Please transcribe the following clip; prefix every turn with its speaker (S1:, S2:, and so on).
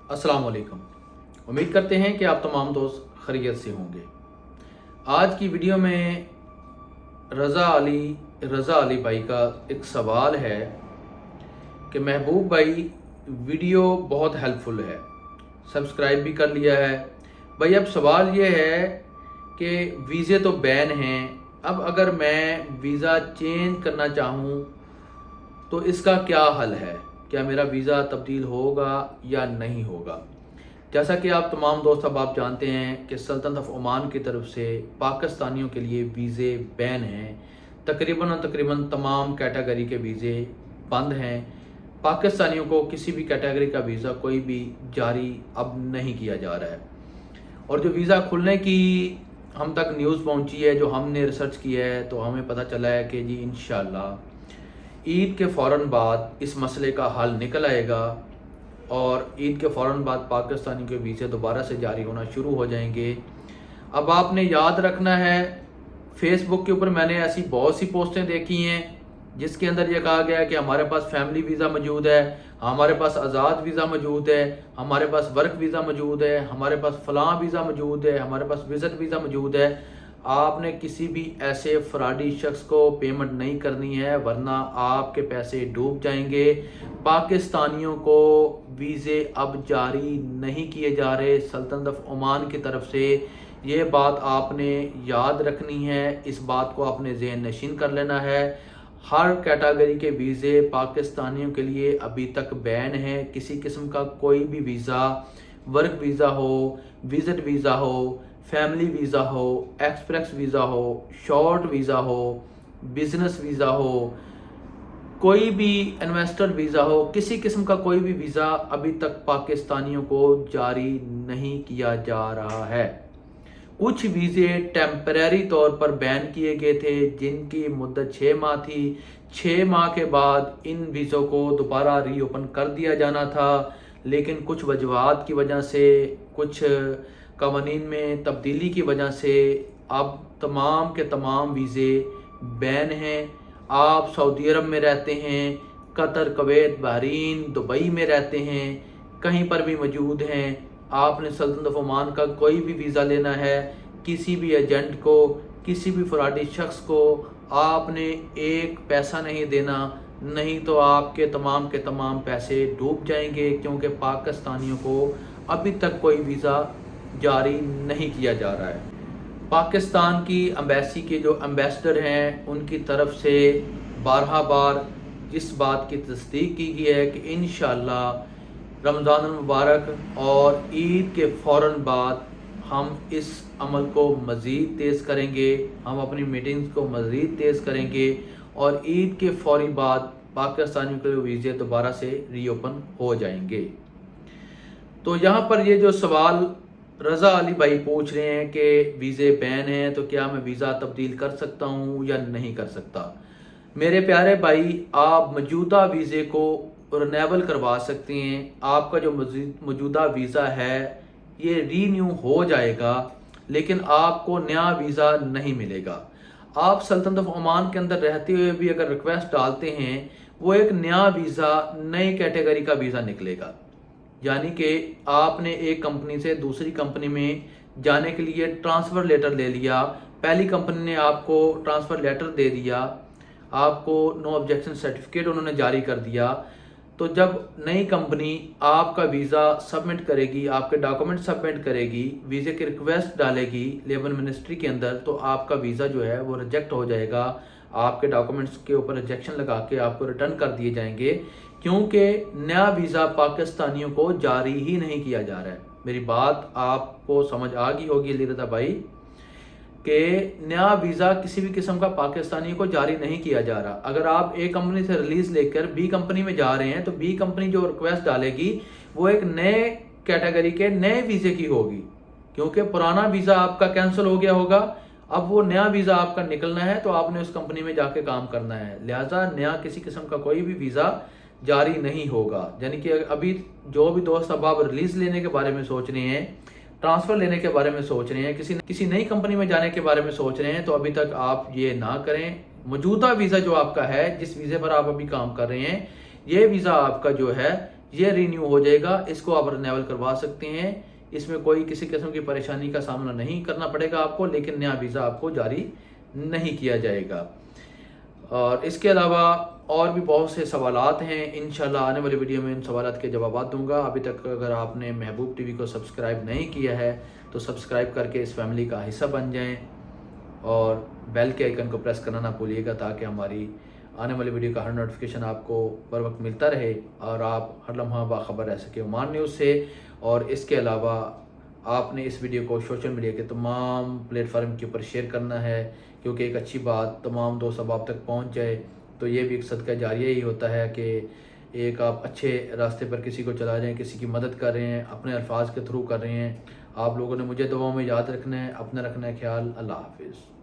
S1: अस्सलाम वालेकुम। उम्मीद करते हैं कि आप तमाम दोस्त खैरियत से होंगे। आज की वीडियो में रज़ा अली भाई का एक सवाल है कि महबूब भाई वीडियो बहुत हेल्पफुल है, सब्सक्राइब भी कर लिया है भाई। अब सवाल ये है कि वीज़े तो बैन हैं, अब अगर मैं वीज़ा चेंज करना चाहूँ तो इसका क्या हल है? क्या मेरा वीज़ा तब्दील होगा या नहीं होगा? जैसा कि आप तमाम दोस्त अब आप जानते हैं कि सल्तनत ऑफ ओमान की तरफ से पाकिस्तानियों के लिए वीज़े बैन हैं। तकरीबन तमाम कैटेगरी के वीज़े बंद हैं। पाकिस्तानियों को किसी भी कैटेगरी का वीज़ा कोई भी जारी अब नहीं किया जा रहा है। और जो वीज़ा खुलने की हम तक न्यूज़ पहुंची है, जो हमने रिसर्च किया है, तो हमें पता चला है कि जी इंशाल्लाह ईद के फ़ौरन बाद इस मसले का हल निकल आएगा और ईद के फ़ौरन बाद पाकिस्तानी के वीज़े दोबारा से जारी होना शुरू हो जाएंगे। अब आपने याद रखना है, फेसबुक के ऊपर मैंने ऐसी बहुत सी पोस्टें देखी हैं जिसके अंदर यह कहा गया है कि हमारे पास फैमिली वीज़ा मौजूद है, हमारे पास आज़ाद वीज़ा मौजूद है, हमारे पास वर्क वीज़ा मौजूद है, हमारे पास फ़लाँ वीज़ा मौजूद है, हमारे पास विज़िट वीज़ा मौजूद है। आपने किसी भी ऐसे फ्रॉडी शख्स को पेमेंट नहीं करनी है, वरना आपके पैसे डूब जाएंगे। पाकिस्तानियों को वीज़े अब जारी नहीं किए जा रहे सल्तनत ऑफ ओमान की तरफ से। ये बात आपने याद रखनी है, इस बात को आपने ज़हन नशीन कर लेना है। हर कैटेगरी के वीज़े पाकिस्तानियों के लिए अभी तक बैन है। किसी किस्म का कोई भी वीज़ा, वर्क वीज़ा हो, विज़िट वीज़ा हो, फैमिली वीज़ा हो, एक्सप्रेस वीज़ा हो, शॉर्ट वीज़ा हो, बिजनेस वीज़ा हो, कोई भी इन्वेस्टर वीज़ा हो, किसी किस्म का कोई भी वीज़ा अभी तक पाकिस्तानियों को जारी नहीं किया जा रहा है। कुछ वीज़े टेम्परेरी तौर पर बैन किए गए थे जिनकी मुद्दत 6 माह थी। 6 माह के बाद इन वीज़ों को दोबारा रीओपन कर दिया जाना था, लेकिन कुछ वजूहात की वजह से, कुछ कवानीन में तब्दीली की वजह से अब तमाम के तमाम वीज़े बैन हैं। आप सऊदी अरब में रहते हैं, कतर, कुवैत, बहरीन, दुबई में रहते हैं, कहीं पर भी मौजूद हैं, आपने सल्तनत ऑफ ओमान का कोई भी वीज़ा लेना है, किसी भी एजेंट को, किसी भी फ्रॉडी शख्स को आपने एक पैसा नहीं देना, नहीं तो आपके के तमाम पैसे डूब जाएंगे, क्योंकि पाकिस्तानियों को अभी तक कोई वीज़ा जारी नहीं किया जा रहा है। पाकिस्तान की एम्बेसी के जो एम्बेसडर हैं उनकी तरफ से बार इस बात की तस्दीक की गई है कि इंशाअल्लाह रमज़ान मुबारक और ईद के फ़ौरन बाद हम इस अमल को मज़ीद तेज़ करेंगे, हम अपनी मीटिंग्स को मज़ीद तेज़ करेंगे और ईद के फ़ौरी बाद पाकिस्तानियों के वीज़े दोबारा से रीओपन हो जाएंगे। तो यहाँ पर ये जो सवाल रज़ा अली भाई पूछ रहे हैं कि वीज़े बैन हैं तो क्या मैं वीज़ा तब्दील कर सकता हूँ या नहीं कर सकता। मेरे प्यारे भाई, आप मौजूदा वीज़े को रिन्यूअल करवा सकते हैं। आपका जो मौजूदा वीज़ा है ये रीन्यू हो जाएगा, लेकिन आपको नया वीज़ा नहीं मिलेगा। आप सल्तनत ऑफ ओमान के अंदर रहते हुए भी अगर रिक्वेस्ट डालते हैं, वो एक नया वीज़ा, नई कैटेगरी का वीज़ा निकलेगा। यानी कि आपने एक कंपनी से दूसरी कंपनी में जाने के लिए ट्रांसफ़र लेटर ले लिया, पहली कंपनी ने आपको ट्रांसफ़र लेटर दे दिया, आपको नो ऑब्जेक्शन सर्टिफिकेट उन्होंने जारी कर दिया। तो जब नई कंपनी आपका वीज़ा सबमिट करेगी, आपके डॉक्यूमेंट सबमिट करेगी, वीज़े की रिक्वेस्ट डालेगी लेबर मिनिस्ट्री के अंदर, तो आपका वीज़ा जो है वो रिजेक्ट हो जाएगा। आपके डॉक्यूमेंट्स के ऊपर रिजेक्शन लगा के आपको रिटर्न कर दिए जाएंगे, क्योंकि नया वीज़ा पाकिस्तानियों को जारी ही नहीं किया जा रहा है। मेरी बात आपको समझ आ गई होगी अली रज़ा भाई कि नया वीज़ा किसी भी किस्म का पाकिस्तानियों को जारी नहीं किया जा रहा। अगर आप ए कंपनी से रिलीज़ लेकर बी कंपनी में जा रहे हैं तो बी कंपनी जो रिक्वेस्ट डालेगी वो एक नए कैटेगरी के नए वीज़े की होगी, क्योंकि पुराना वीज़ा आपका कैंसिल हो गया होगा। अब वो नया वीज़ा आपका निकलना है तो आपने उस कंपनी में जाके काम करना है, लिहाजा नया किसी किस्म का कोई भी वीज़ा जारी नहीं होगा। यानी कि अभी जो भी दोस्त अब आप रिलीज़ लेने के बारे में सोच रहे हैं, ट्रांसफ़र लेने के बारे में सोच रहे हैं, किसी नई कंपनी में जाने के बारे में सोच रहे हैं, तो अभी तक आप ये ना करें। मौजूदा वीज़ा जो आपका है, जिस वीज़े पर आप अभी काम कर रहे हैं, ये वीज़ा आपका जो है یہ رینیو ہو جائے گا، اس کو آپ رینیول کروا سکتے ہیں، اس میں کوئی کسی قسم کی پریشانی کا سامنا نہیں کرنا پڑے گا آپ کو، لیکن نیا ویزا آپ کو جاری نہیں کیا جائے گا۔ اور اس کے علاوہ اور بھی بہت سے سوالات ہیں، انشاءاللہ آنے والی ویڈیو میں ان سوالات کے جوابات دوں گا۔ ابھی تک اگر آپ نے محبوب ٹی وی کو سبسکرائب نہیں کیا ہے تو سبسکرائب کر کے اس فیملی کا حصہ بن جائیں، اور بیل کے آئیکن کو پریس کرنا نہ بھولیے گا تاکہ ہماری آنے والی ویڈیو کا ہر نوٹیفیکیشن آپ کو بر وقت ملتا رہے اور آپ ہر لمحہ باخبر رہ سکیں عمان نیوز سے۔ اور اس کے علاوہ آپ نے اس ویڈیو کو سوشل میڈیا کے تمام پلیٹ فارم کے اوپر شیئر کرنا ہے، کیونکہ ایک اچھی بات تمام دوست احباب تک پہنچ جائے تو یہ بھی ایک صدقہ جاریہ ہی ہوتا ہے کہ ایک آپ اچھے راستے پر کسی کو چلا رہے ہیں، کسی کی مدد کر رہے ہیں، اپنے الفاظ کے تھرو کر رہے ہیں۔ آپ لوگوں نے مجھے دعاؤں میں یاد رکھنا ہے، اپنا رکھنا ہے خیال۔ اللہ حافظ۔